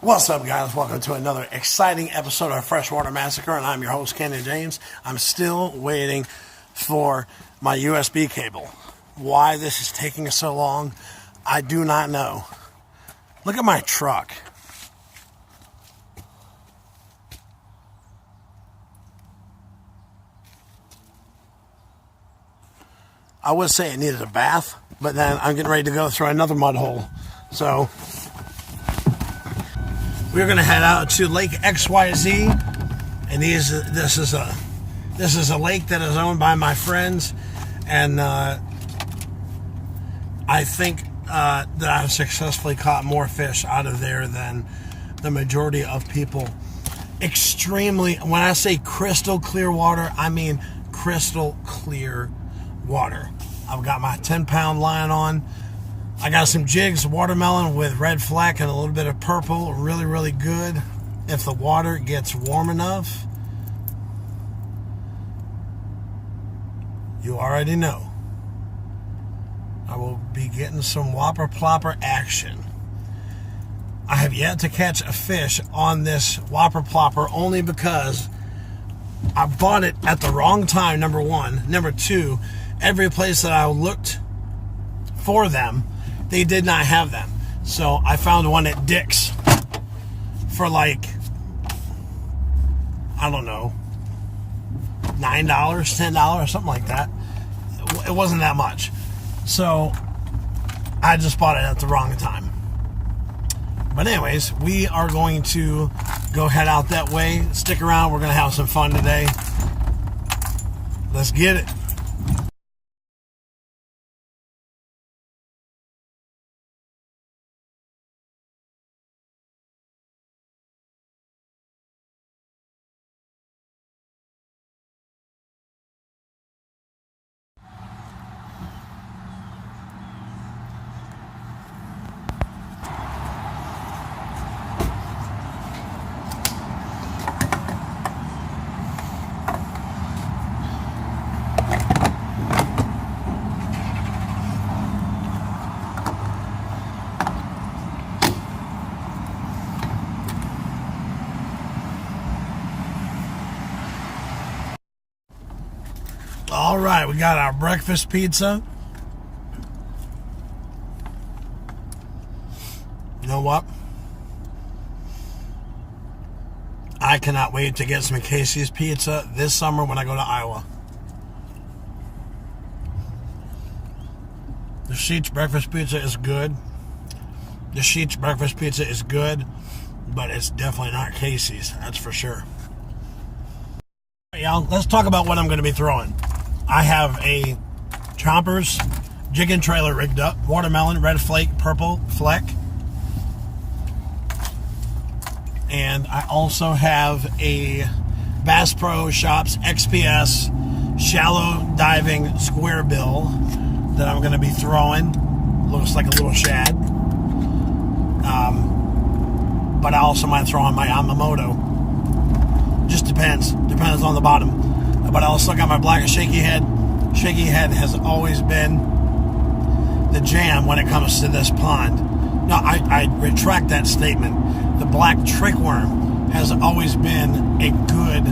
What's up, guys? Welcome to another exciting episode of Freshwater Massacre, and I'm your host, Kenny James. I'm still waiting for my USB cable. Why this is taking so long, I do not know. Look at my truck. I would say it needed a bath, but then I'm getting ready to go through another mud hole. So we're going to head out to Lake XYZ, and this is a lake that is owned by my friends, and I think that I've successfully caught more fish out of there than the majority of people. Extremely, when I say crystal clear water, I mean crystal clear water. I've got my 10-pound line on. I got some jigs, watermelon with red fleck and a little bit of purple. Really, really good. If the water gets warm enough, you already know I will be getting some whopper plopper action. I have yet to catch a fish on this whopper plopper only because I bought it at the wrong time, number one. Number two, every place that I looked for them, they did not have them. So I found one at Dick's for like, I don't know, $9, $10, something like that. It wasn't that much. So I just bought it at the wrong time. But anyways, we are going to go head out that way. Stick around. We're going to have some fun today. Let's get it. All right, we got our breakfast pizza. You know what? I cannot wait to get some Casey's pizza this summer when I go to Iowa. The Sheetz breakfast pizza is good. The Sheetz breakfast pizza is good, but it's definitely not Casey's, that's for sure. All right, y'all, let's talk about what I'm going to be throwing. I have a Chompers jig and trailer rigged up. Watermelon, red flake, purple fleck. And I also have a Bass Pro Shops XPS shallow diving SquareBill that I'm going to be throwing. Looks like a little shad. But I also might throw on my Yamamoto. Just depends. Depends on the bottom. But I also got my black shaky head. Shaky head has always been the jam when it comes to this pond. No, I retract that statement. The black trickworm has always been a good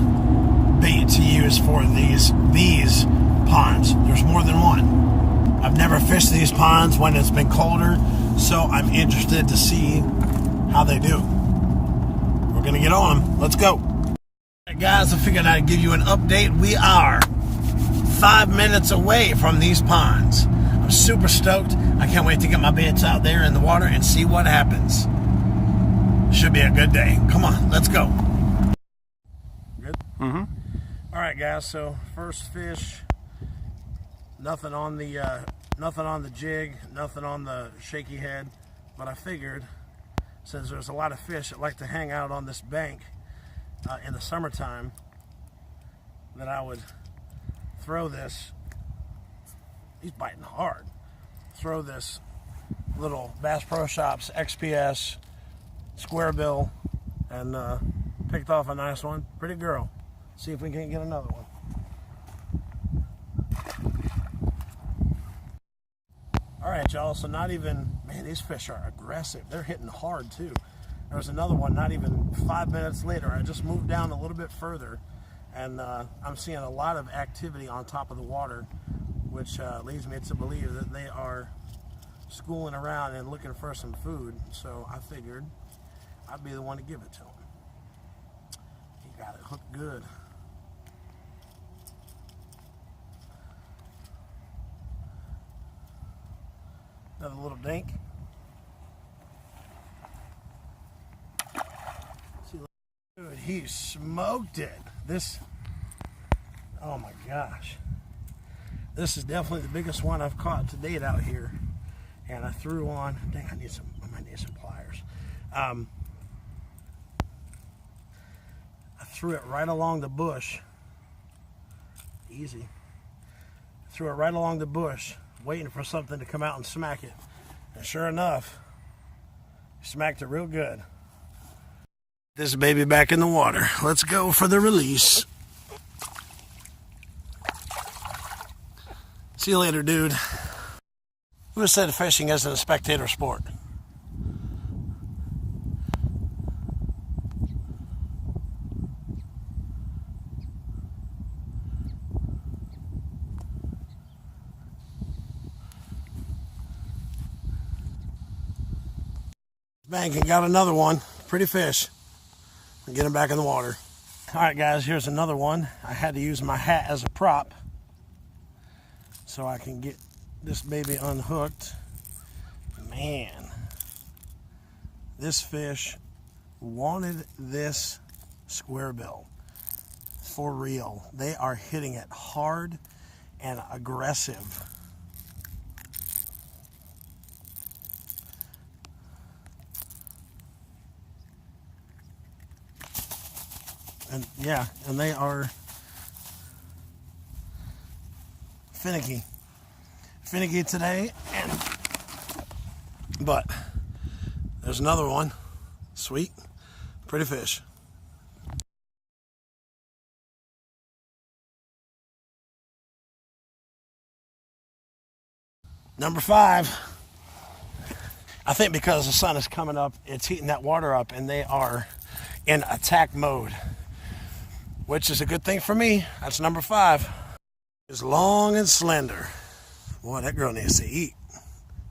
bait to use for these ponds. There's more than one. I've never fished these ponds when it's been colder, so I'm interested to see how they do. We're going to get on them. Let's go. Guys, I figured I'd give you an update. We are 5 minutes away from these ponds. I'm super stoked. I can't wait to get my baits out there in the water and see what happens. Should be a good day. Come on, let's go. Good? Mm-hmm. All right, guys, so first fish. Nothing on the jig, nothing on the shaky head. But I figured, since there's a lot of fish that like to hang out on this bank in the summertime, that I would throw this. He's biting hard. Throw this little Bass Pro Shops XPS SquareBill, and picked off a nice one. Pretty girl. See if we can't get another one. All right, y'all. So not even, man, these fish are aggressive. They're hitting hard too. There was another one not even 5 minutes later. I just moved down a little bit further, and I'm seeing a lot of activity on top of the water, which leads me to believe that they are schooling around and looking for some food. So I figured I'd be the one to give it to him. He got it hooked good. Another little dink. Dude, he smoked it. This, oh my gosh. This is definitely the biggest one I've caught to date out here. And I threw on, dang, I might need some pliers. I threw it right along the bush. Easy. Threw it right along the bush, waiting for something to come out and smack it. And sure enough, smacked it real good. This baby back in the water. Let's go for the release. See you later, dude. Who said fishing isn't a spectator sport? Bank and got another one. Pretty fish. Get him back in the water. All right, guys, here's another one. I had to use my hat as a prop so I can get this baby unhooked. Man, this fish wanted this SquareBill. For real. They are hitting it hard and aggressive. And yeah, and they are finicky today. But there's another one. Sweet, pretty fish. Number 5. I think because the sun is coming up, it's heating that water up, and they are in attack mode, which is a good thing for me. That's number 5. It's long and slender. Boy, that girl needs to eat.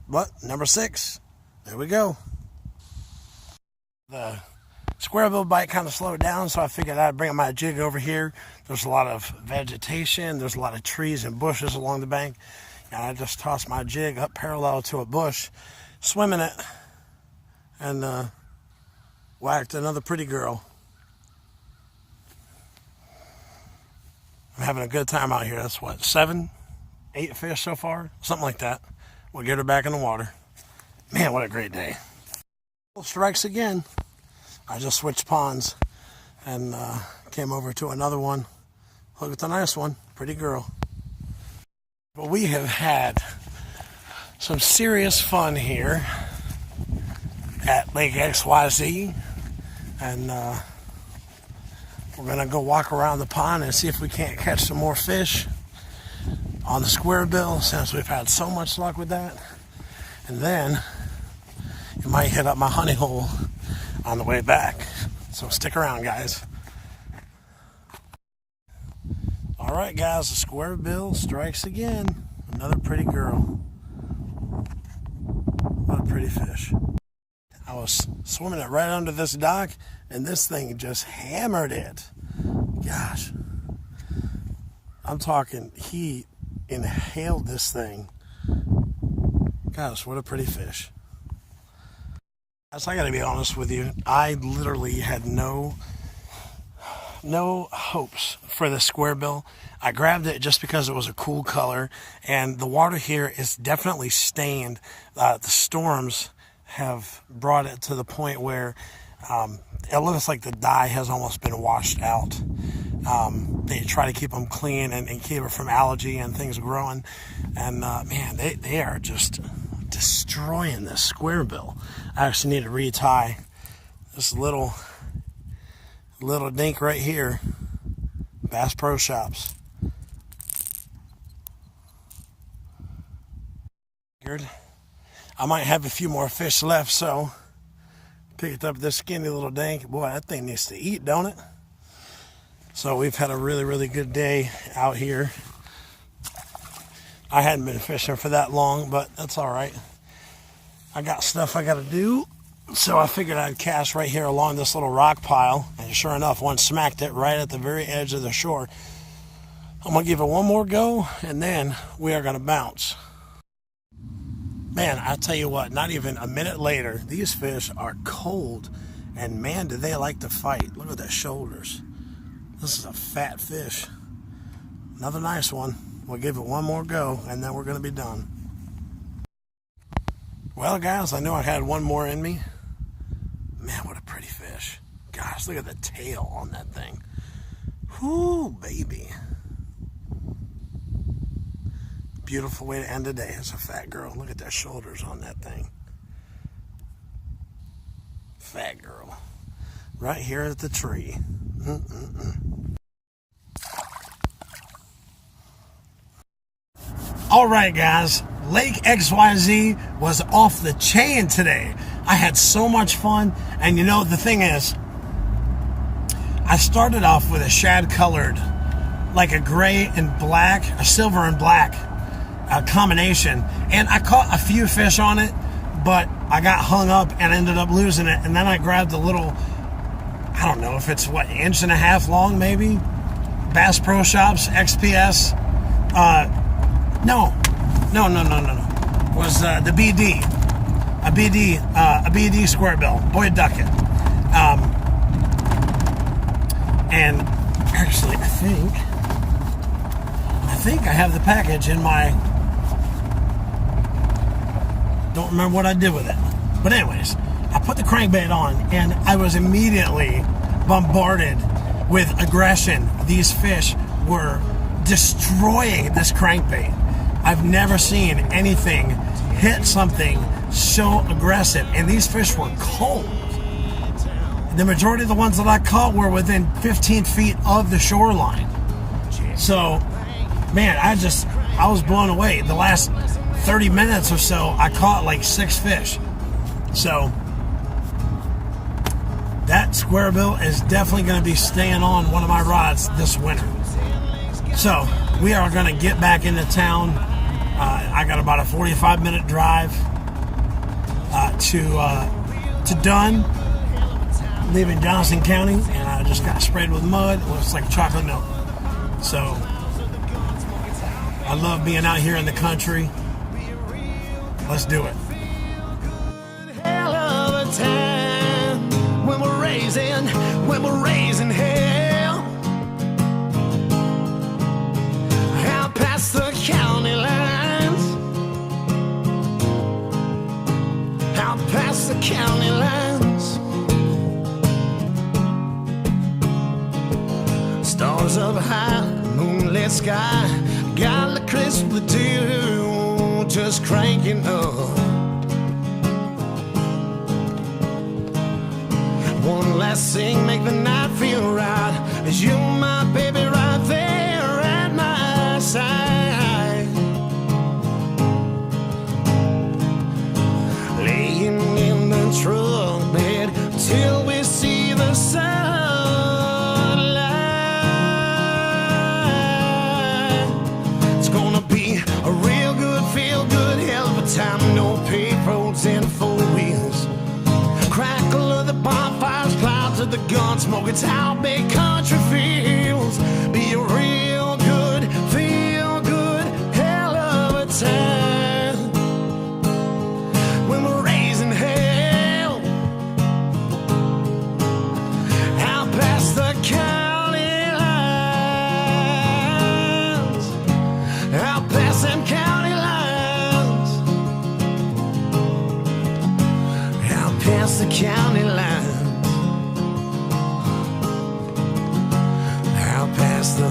But number 6, there we go. The SquareBill bite kind of slowed down, so I figured I'd bring my jig over here. There's a lot of vegetation. There's a lot of trees and bushes along the bank. And I just tossed my jig up parallel to a bush, swimming it, and whacked another pretty girl. I'm having a good time out here. That's what, 7, 8 fish so far? Something like that. We'll get her back in the water. Man, what a great day. Strikes again. I just switched ponds and came over to another one. Look at the nice one. Pretty girl. But we have had some serious fun here at Lake XYZ. And we're going to go walk around the pond and see if we can't catch some more fish on the SquareBill, since we've had so much luck with that. And then it might hit up my honey hole on the way back. So stick around, guys. All right, guys, the SquareBill strikes again. Another pretty girl. What a pretty fish. I was swimming it right under this dock, and this thing just hammered it. Gosh. I'm talking, he inhaled this thing. Gosh, what a pretty fish. I gotta be honest with you. I literally had no hopes for the SquareBill. I grabbed it just because it was a cool color, and the water here is definitely stained. The storms have brought it to the point where it looks like the dye has almost been washed out. They try to keep them clean and keep it from algae and things growing. And man, they are just destroying this SquareBill. I actually need to retie this little dink right here. Bass Pro Shops. I might have a few more fish left, so Picked up this skinny little dank. Boy, that thing needs to eat, don't it? So we've had a really, really good day out here. I hadn't been fishing for that long, but that's all right. I got stuff I got to do. So I figured I'd cast right here along this little rock pile. And sure enough, one smacked it right at the very edge of the shore. I'm going to give it one more go, and then we are going to bounce. Man, I tell you what, not even a minute later, these fish are cold. And man, do they like to fight. Look at their shoulders. This is a fat fish. Another nice one. We'll give it one more go, and then we're going to be done. Well, guys, I knew I had one more in me. Man, what a pretty fish. Gosh, look at the tail on that thing. Whoo, baby. Beautiful way to end the day as a fat girl. Look at their shoulders on that thing. Fat girl. Right here at the tree. All right, guys. Lake XYZ was off the chain today. I had so much fun. And you know, the thing is, I started off with a shad colored, like a gray and black, a silver and black combination. And I caught a few fish on it, but I got hung up and ended up losing it. And then I grabbed a little, I don't know if it's what, 1.5 inches long maybe? Bass Pro Shops XPS. No. It was the BD. A BD SquareBill. Boy, duck it. And actually, I think I have the package in my... Don't remember what I did with it. But anyways, I put the crankbait on, and I was immediately bombarded with aggression. These fish were destroying this crankbait. I've never seen anything hit something so aggressive, and these fish were cold. The majority of the ones that I caught were within 15 feet of the shoreline. So, man, I was blown away. The last 30 minutes or so, I caught like 6 fish. So, that SquareBill is definitely going to be staying on one of my rods this winter. So, we are going to get back into town. I got about a 45-minute drive to Dunn, leaving Johnston County, and I just got sprayed with mud. It looks like chocolate milk. So, I love being out here in the country. Let's do it. Hell of a time when we're raising hell out past the county lines, out past the county lines. Stars up high, moonlit sky, got the crisp dew just cranking up. One last thing, make the night feel right. Is you my baby right there at my side, laying in the truck bed till we see the sunlight. It's gonna be a real good, feel good, hell of a time. No paved roads and 4 wheels, crackle of the bonfires, clouds of the gun smoke. It's how big country feels. Be a real good, feel good, hell of a time when we're raising hell out past the county lines, out past them county lines, out past the county lines, out past the